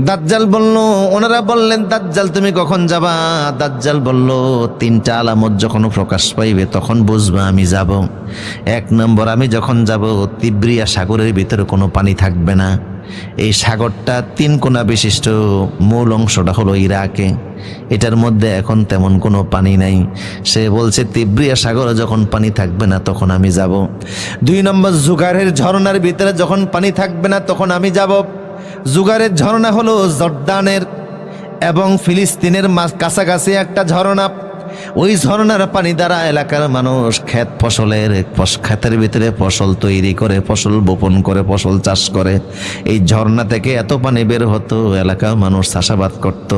দাজ্জাল বলল, ওনারা বললেন দাজ্জাল তুমি কখন যাবা? দাজ্জাল বলল, 3টা আলামত যখন প্রকাশ পাইবে তখন বুঝবা আমি যাব। 1 নম্বর, আমি যখন যাব তিব্রিয়া সাগরের ভিতরে কোনো পানি থাকবে না। এই সাগরটা 3 কোণা বিশিষ্ট, মূল অংশটা হলো ইরাকে, এটার মধ্যে এখন তেমন কোনো পানি নাই। সে বলছে তিব্রিয়া সাগরে যখন পানি থাকবে না তখন আমি যাব। 2 নম্বর, জুগারের ঝর্ণার ভিতরে যখন পানি থাকবে না তখন আমি যাব। জুগারের ঝর্ণা হলো জর্দানের এবং ফিলিস্তিনের কাছাকাছি একটা ঝর্ণা। ওই ঝর্ণার পানি দ্বারা এলাকার মানুষ ক্ষেতের ভিতরে ফসল তৈরি করে, ফসল বপন করে, ফসল চাষ করে। এই ঝর্ণা থেকে এত পানি বের হতো, এলাকার মানুষ চাষাবাদ করত।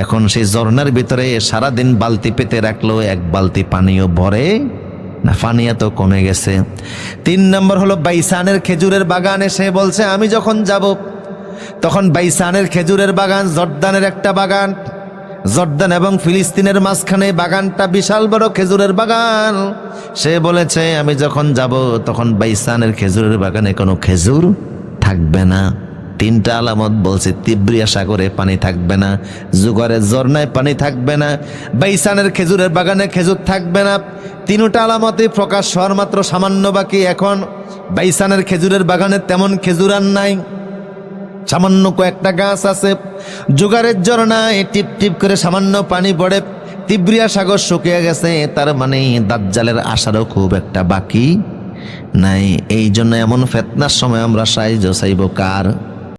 এখন সেই ঝর্ণার ভিতরে সারাদিন বালতি পেতে রাখলো, 1 বালতি পানিও ভরে না, পানি এত কমে গেছে। 3 নম্বর হলো বাইসানের খেজুরের বাগানে। সে বলছে আমি যখন যাব তখন বাইসানের খেজুরের বাগান, জর্দানের একটা বাগান, জর্দান এবং ফিলিস্তিনের মাঝখানে বাগানটা বিশাল বড় খেজুরের বাগান। সে বলেছে আমি যখন যাব তখন বাইসানের খেজুরের বাগানে কোনো খেজুর থাকবে না। 3টা আলামত বলছে, তিব্রিয়া সাগরে পানি থাকবে না, জুগারের ঝর্ণায় পানি থাকবে না, বাইসানের খেজুরের বাগানে খেজুর থাকবে না। 3টা আলামতে প্রকাশ হওয়ার মাত্র সামান্য বাকি। এখন বাইসানের খেজুরের বাগানে তেমন খেজুর আর নাই, সামান্য কয়েকটা গাছ আছে। জুগারের ঝর্ণায় টিপ টিপ করে সামান্য পানি পড়ে, তিব্রিয়া সাগর শুকিয়ে গেছে। তার মানে দাজ্জালের আসারও খুব একটা বাকি নাই। এই জন্য এমন ফিতনার সময় আমরা সাহায্য চাইব কার?